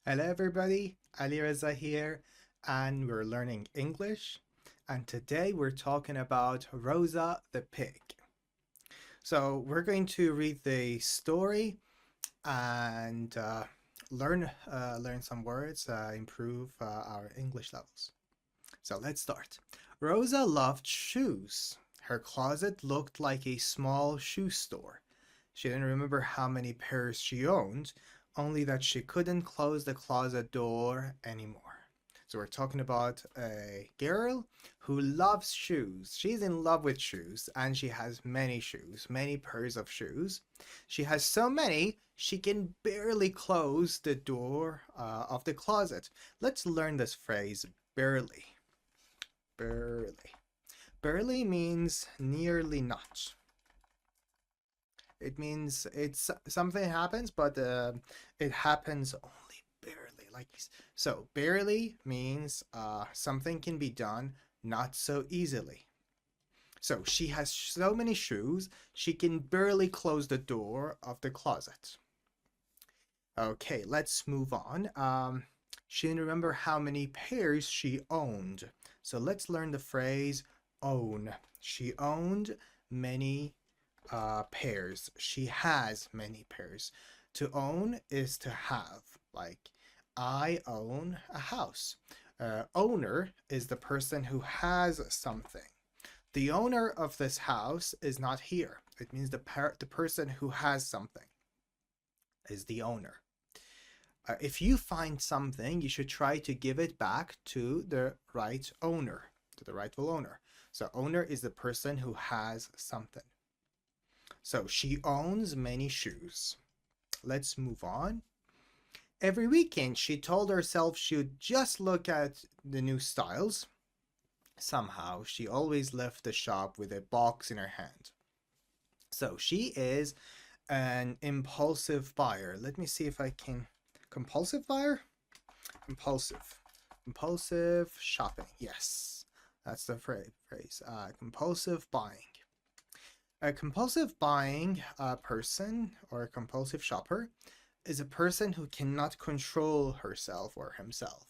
Hello everybody, Rosa here, and we're learning English. And today we're talking about Rosa the pig. So we're going to read the story and learn some words, improve our English levels. So let's start. Rosa loved shoes. Her closet looked like a small shoe store. She didn't remember how many pairs she owned, only that she couldn't close the closet door anymore. So we're talking about a girl who loves shoes. She's in love with shoes and she has many shoes, many pairs of shoes. She has so many, she can barely close the door of the closet. Let's learn this phrase, barely. Barely. Barely means nearly not. It means it's something happens, but it happens only barely. So, barely means something can be done not so easily. So she has so many shoes, she can barely close the door of the closet. Okay, let's move on. She didn't remember how many pairs she owned. So let's learn the phrase own. She owned many pairs. She has many pairs. To own is to have. Like, I own a house. Owner is the person who has something. The owner of this house is not here. It means the person who has something is the owner. If you find something, you should try to give it back to the right owner, to the rightful owner. So owner is the person who has something. So she owns many shoes. Let's move on. Every weekend, she told herself she would just look at the new styles. Somehow, she always left the shop with a box in her hand. So she is an impulsive buyer. Let me see if I can. Compulsive buyer? Compulsive. Compulsive shopping. Yes, that's the phrase. Compulsive buying. A compulsive buying person or a compulsive shopper is a person who cannot control herself or himself.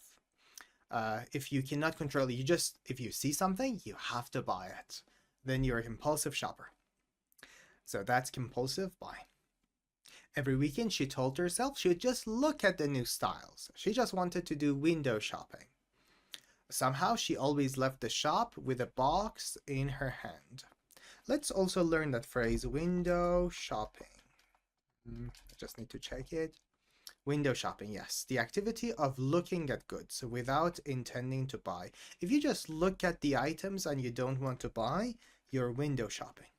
If you cannot control it, if you see something, you have to buy it. Then you're a compulsive shopper. So that's compulsive buying. Every weekend, she told herself she would just look at the new styles. She just wanted to do window shopping. Somehow, she always left the shop with a box in her hand. Let's also learn that phrase, window shopping. I just need to check it. Window shopping, yes. The activity of looking at goods without intending to buy. If you just look at the items and you don't want to buy, you're window shopping.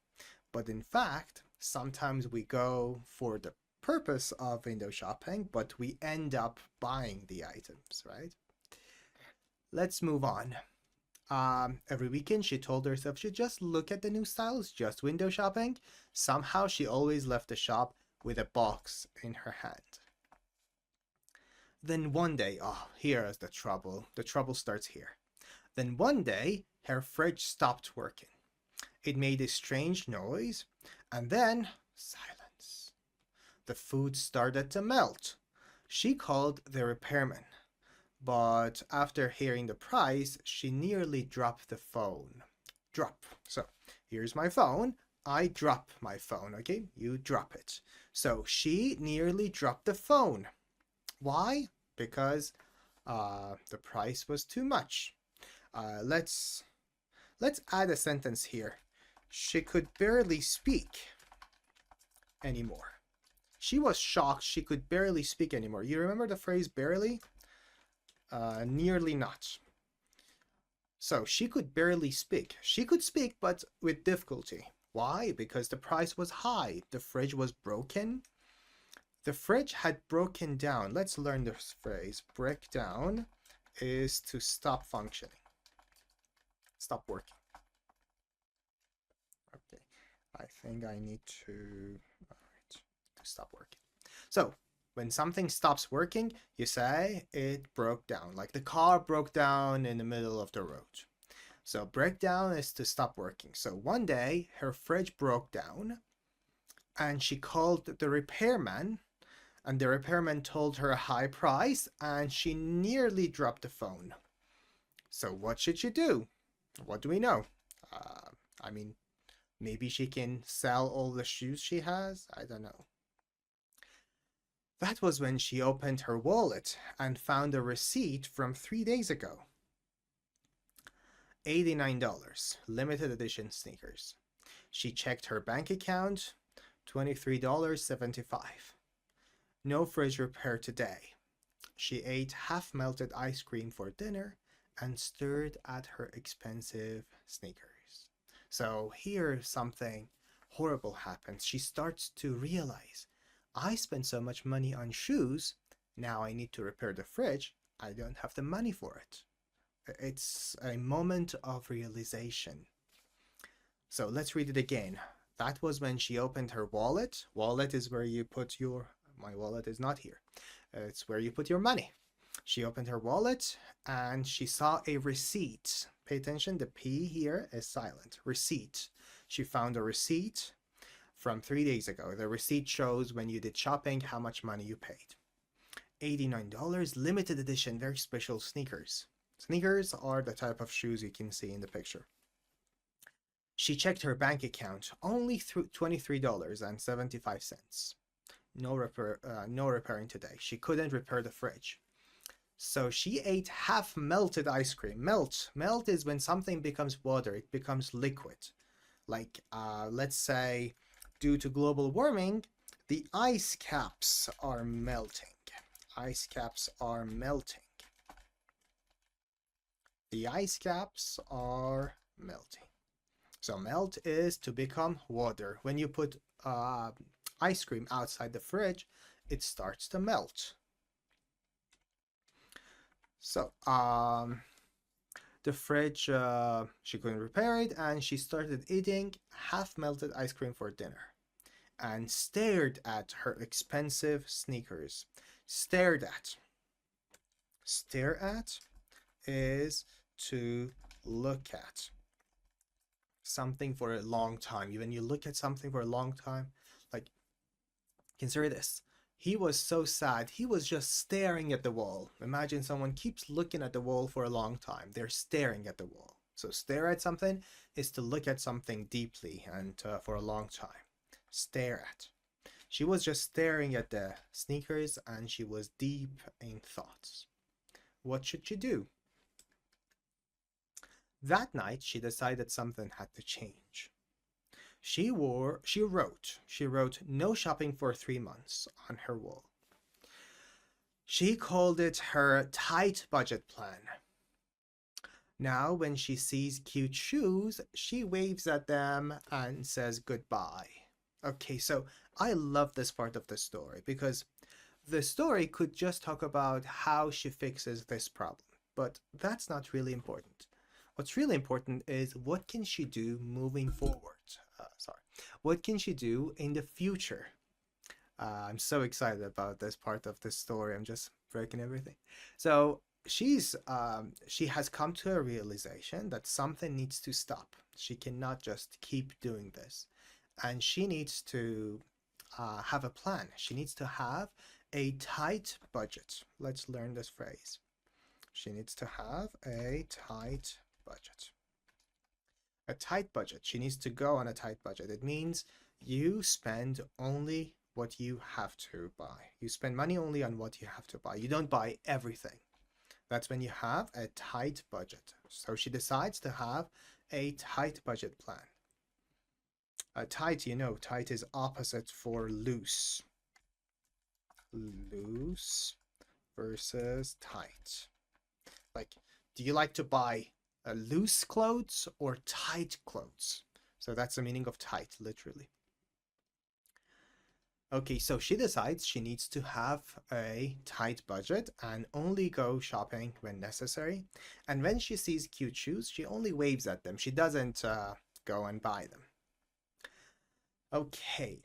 But in fact, sometimes we go for the purpose of window shopping, but we end up buying the items, right? Let's move on. Every weekend, she told herself she'd just look at the new styles, just window shopping. Somehow, she always left the shop with a box in her hand. Then one day, oh, here is the trouble. The trouble starts here. Then one day, her fridge stopped working. It made a strange noise, and then silence. The food started to melt. She called the repairman, but after hearing the price, she nearly dropped the phone. Drop. So here's my phone. I drop my phone, okay? You drop it. So she nearly dropped the phone. Why? Because the price was too much. Let's add a sentence here. She could barely speak anymore. She was shocked she could barely speak anymore. You remember the phrase barely? Nearly not. So she could barely speak. She could speak, but with difficulty. Why? Because the price was high. The fridge was broken. The fridge had broken down. Let's learn this phrase. Break down is to stop functioning. Stop working. Okay. I think I need to stop working. So when something stops working, you say it broke down. Like the car broke down in the middle of the road. So breakdown is to stop working. So one day her fridge broke down and she called the repairman And the repairman told her a high price and she nearly dropped the phone. So what should she do? What do we know? Uh, I mean, maybe she can sell all the shoes she has? I don't know. That was when she opened her wallet and found a receipt from 3 days ago. $89, limited edition sneakers. She checked her bank account, $23.75. No fridge repair today. She ate half-melted ice cream for dinner and stared at her expensive sneakers. So here something horrible happens. She starts to realize, I spent so much money on shoes, now I need to repair the fridge, I don't have the money for it. It's a moment of realization. So let's read it again. That was when she opened her wallet. Wallet is where you put your... My wallet is not here. It's where you put your money. She opened her wallet and she saw a receipt. Pay attention, the P here is silent. Receipt. She found a receipt from 3 days ago. The receipt shows when you did shopping, how much money you paid. $89, limited edition, very special sneakers. Sneakers are the type of shoes you can see in the picture. She checked her bank account, only through $23.75. No repairing today. She couldn't repair the fridge. So she ate half-melted ice cream. Melt is when something becomes water, it becomes liquid. Like, let's say, due to global warming, the ice caps are melting. Ice caps are melting. The ice caps are melting. So melt is to become water. When you put ice cream outside the fridge, it starts to melt. So the fridge, she couldn't repair it, and she started eating half-melted ice cream for dinner and stared at her expensive sneakers. Stared at. Stare at is to look at something for a long time. When you look at something for a long time, like, consider this. He was so sad, he was just staring at the wall. Imagine someone keeps looking at the wall for a long time. They're staring at the wall. So stare at something is to look at something deeply and for a long time. Stare at. She was just staring at the sneakers and she was deep in thoughts. What should she do? That night, she decided something had to change. She wrote no shopping for 3 months on her wall. She called it her tight budget plan. Now, when she sees cute shoes, she waves at them and says goodbye. Okay, so I love this part of the story because the story could just talk about how she fixes this problem, but that's not really important. What's really important is what can she do moving forward? What can she do in the future? I'm so excited about this part of this story. I'm just breaking everything. So she has come to a realization that something needs to stop. She cannot just keep doing this, and she needs to have a plan. She needs to have a tight budget. Let's learn this phrase. She needs to have a tight budget. A tight budget. She needs to go on a tight budget. It means you spend only what you have to buy. You spend money only on what you have to buy. You don't buy everything. That's when you have a tight budget. So she decides to have a tight budget plan. Tight, tight is opposite for loose. Loose versus tight. Like, do you like to buy loose clothes or tight clothes? So that's the meaning of tight, literally. Okay, so she decides she needs to have a tight budget and only go shopping when necessary. And when she sees cute shoes, she only waves at them. She doesn't go and buy them. Okay,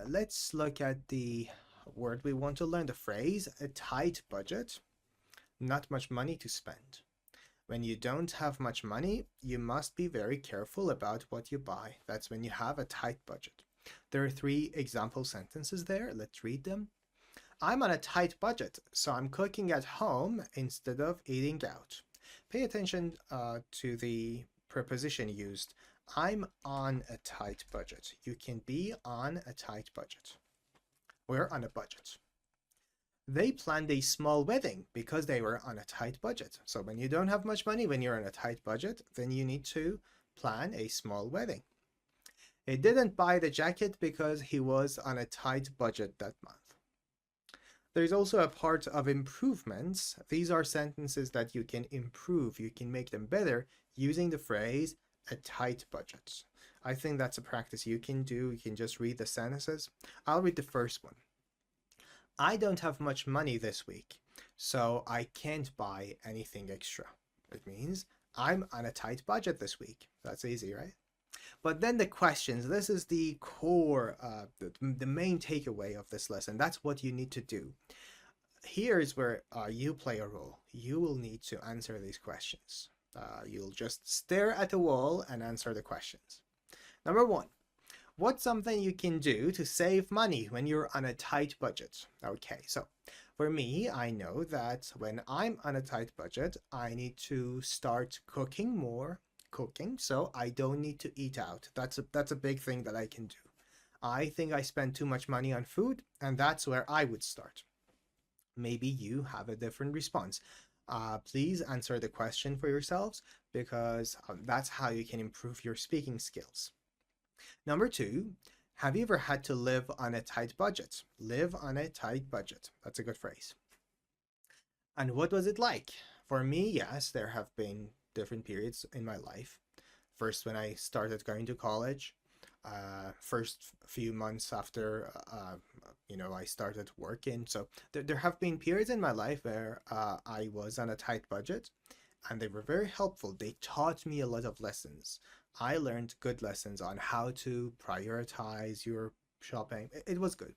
let's look at the word we want to learn, the phrase, a tight budget. Not much money to spend. When you don't have much money, you must be very careful about what you buy. That's when you have a tight budget. There are 3 example sentences there. Let's read them. I'm on a tight budget, so I'm cooking at home instead of eating out. Pay attention to the preposition used. I'm on a tight budget. You can be on a tight budget. We're on a budget. They planned a small wedding because they were on a tight budget. So when you don't have much money, when you're on a tight budget, then you need to plan a small wedding. He didn't buy the jacket because he was on a tight budget that month. There's also a part of improvements. These are sentences that you can improve. You can make them better using the phrase a tight budget. I think that's a practice you can do. You can just read the sentences. I'll read the first one. I don't have much money this week, so I can't buy anything extra. It means I'm on a tight budget this week. That's easy, right? But then the questions, this is the core, the main takeaway of this lesson. That's what you need to do. Here's where you play a role. You will need to answer these questions. You'll just stare at the wall and answer the questions. Number one, what's something you can do to save money when you're on a tight budget? Okay, so for me, I know that when I'm on a tight budget, I need to start cooking more, so I don't need to eat out. That's a big thing that I can do. I think I spend too much money on food, and that's where I would start. Maybe you have a different response. Please answer the question for yourselves, because that's how you can improve your speaking skills. Number two, have you ever had to live on a tight budget? Live on a tight budget. That's a good phrase. And what was it like? For me, yes, there have been different periods in my life. First, when I started going to college, first few months after, I started working. So there have been periods in my life where I was on a tight budget, and they were very helpful. They taught me a lot of lessons. I learned good lessons on how to prioritize your shopping. It was good.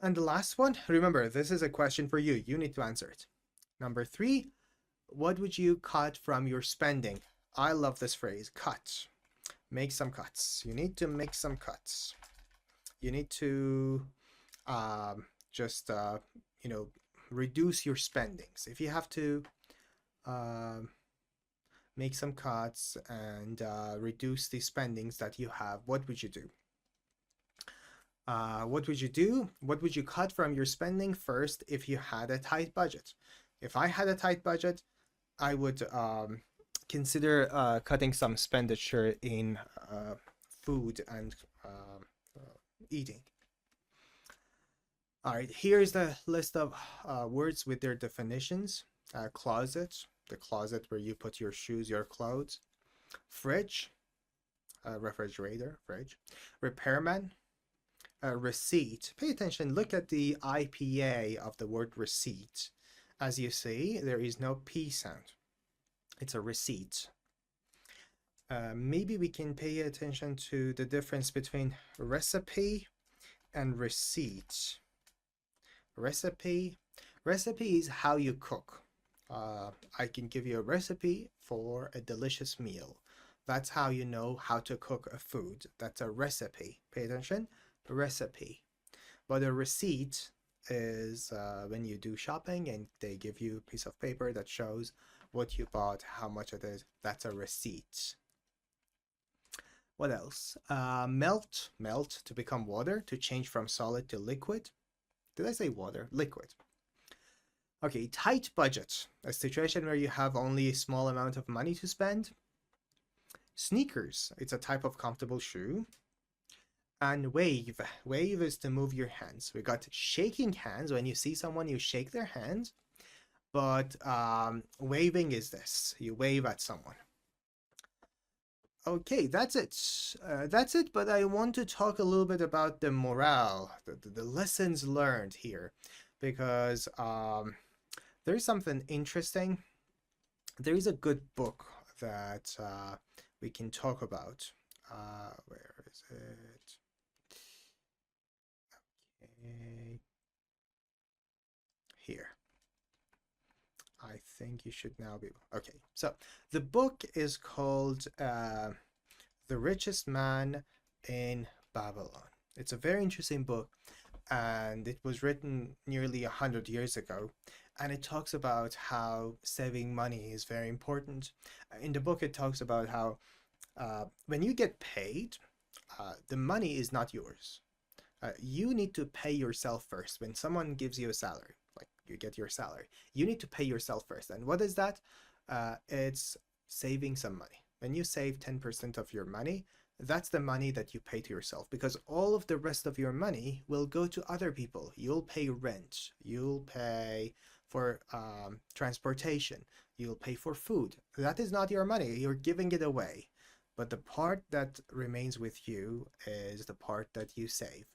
And the last one, remember, this is a question for you. You need to answer it. Number three, what would you cut from your spending? I love this phrase, cut. Make some cuts. You need to make some cuts. You need to just, reduce your spendings. If you have to make some cuts and reduce the spendings that you have, what would you do? What would you do? What would you cut from your spending first if you had a tight budget? If I had a tight budget, I would consider cutting some expenditure in food and eating. All right, here's the list of words with their definitions. Closet, the closet where you put your shoes, your clothes. Fridge, refrigerator, fridge. Repairman, receipt. Pay attention, look at the IPA of the word receipt. As you see, there is no P sound. It's a receipt. Maybe we can pay attention to the difference between recipe and receipt. Recipe is how you cook. I can give you a recipe for a delicious meal. That's how you know how to cook a food. That's a recipe. Pay attention. Recipe. But a receipt is when you do shopping and they give you a piece of paper that shows what you bought, how much it is. That's a receipt. What else? Melt to become water, to change from solid to liquid. Did I say water? Liquid. Okay, tight budget, a situation where you have only a small amount of money to spend. Sneakers, it's a type of comfortable shoe. And wave is to move your hands. We got shaking hands. When you see someone, you shake their hand. But waving is this. You wave at someone. Okay, that's it. But I want to talk a little bit about the morale, the lessons learned here, because there's something interesting. There is a good book that we can talk about. Where is it? Okay. Here. I think you should now be... Okay, so the book is called The Richest Man in Babylon. It's a very interesting book. and it was written nearly 100 years ago. And it talks about how saving money is very important. In the book, it talks about how when you get paid, the money is not yours. You need to pay yourself first. When someone gives you a salary, like you get your salary, you need to pay yourself first. And what is that? It's saving some money. When you save 10% of your money, that's the money that you pay to yourself, because all of the rest of your money will go to other people. You'll pay rent, you'll pay for transportation, you'll pay for food. That is not your money, you're giving it away. But the part that remains with you is the part that you save.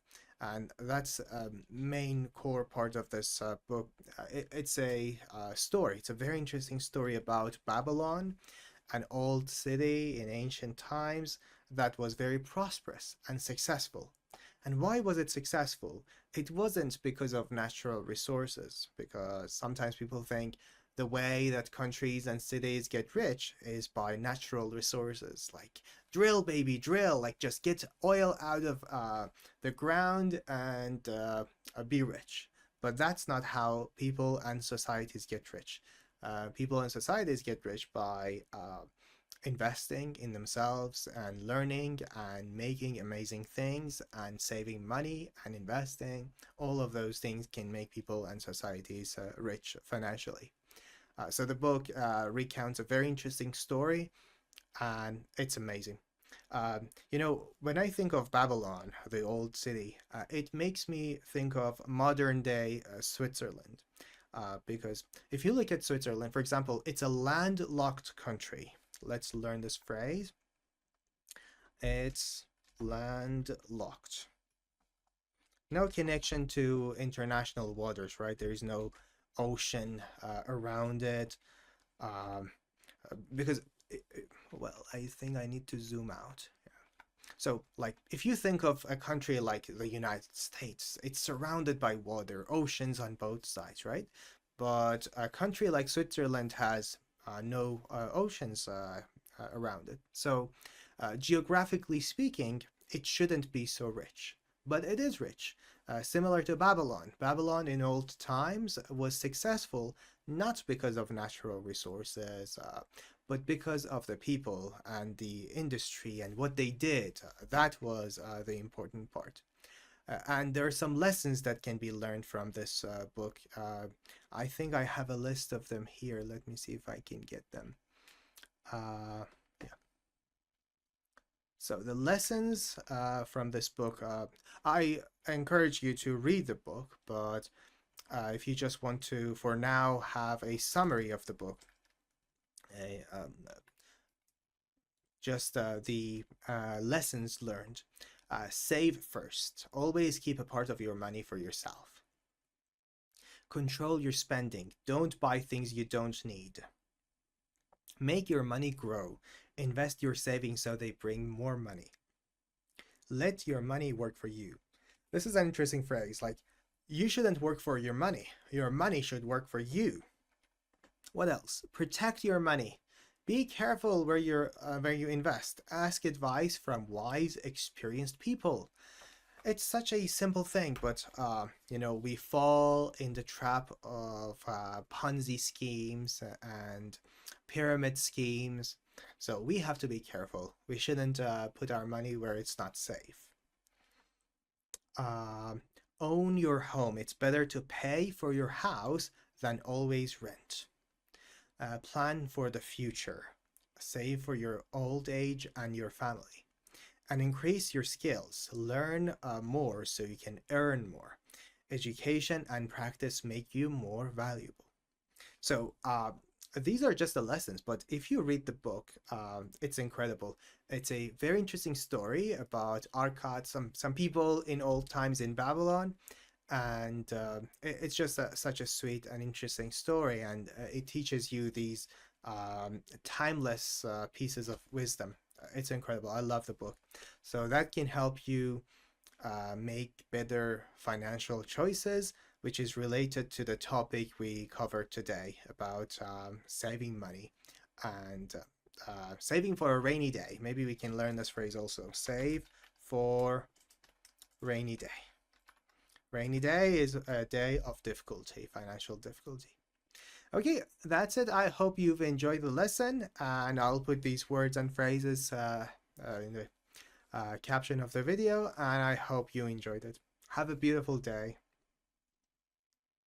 And that's a main core part of this book. It's a story. It's a very interesting story about Babylon, an old city in ancient times that was very prosperous and successful. And why was it successful? It wasn't because of natural resources, because sometimes people think the way that countries and cities get rich is by natural resources, like drill, baby, drill, like just get oil out of the ground and be rich. But that's not how people and societies get rich. People and societies get rich by investing in themselves and learning and making amazing things and saving money and investing. All of those things can make people and societies rich financially. So the book recounts a very interesting story, and it's amazing. When I think of Babylon, the old city, it makes me think of modern day Switzerland. Because if you look at Switzerland, for example, it's a landlocked country. Let's learn this phrase. It's landlocked. No connection to international waters, right? There is no ocean around it. Um, because, well, I think I need to zoom out. So, like, if you think of a country like the United States, it's surrounded by water, oceans on both sides, right? But a country like Switzerland has no oceans around it. So, geographically speaking, it shouldn't be so rich. But it is rich. Similar to Babylon. Babylon in old times was successful not because of natural resources, but because of the people and the industry and what they did. That was the important part. And there are some lessons that can be learned from this book. I think I have a list of them here. Let me see if I can get them. Yeah. So the lessons from this book, I encourage you to read the book, but if you just want to, for now, have a summary of the book, a, just the lessons learned. Save first. Always keep a part of your money for yourself. Control your spending. Don't buy things you don't need. Make your money grow. Invest your savings so they bring more money. Let your money work for you. This is an interesting phrase. Like, you shouldn't work for your money. Your money should work for you. What else? Protect your money. Be careful where you invest. Ask advice from wise, experienced people. It's such a simple thing, but we fall in the trap of Ponzi schemes and pyramid schemes. So we have to be careful. We shouldn't put our money where it's not safe. Um, Own your home. It's better to pay for your house than always rent. Plan for the future. Save for your old age and your family. And increase your skills. Learn more so you can earn more. Education and practice make you more valuable. So these are just the lessons, but if you read the book, it's incredible. It's a very interesting story about Arcot, some people in old times in Babylon, and it's just such a sweet and interesting story, and it teaches you these timeless pieces of wisdom. It's incredible. I love the book. So that can help you make better financial choices, which is related to the topic we covered today about saving money and saving for a rainy day. Maybe we can learn this phrase also. Save for rainy day. Rainy day is a day of difficulty, financial difficulty. Okay, that's it. I hope you've enjoyed the lesson, and I'll put these words and phrases in the caption of the video, and I hope you enjoyed it. Have a beautiful day.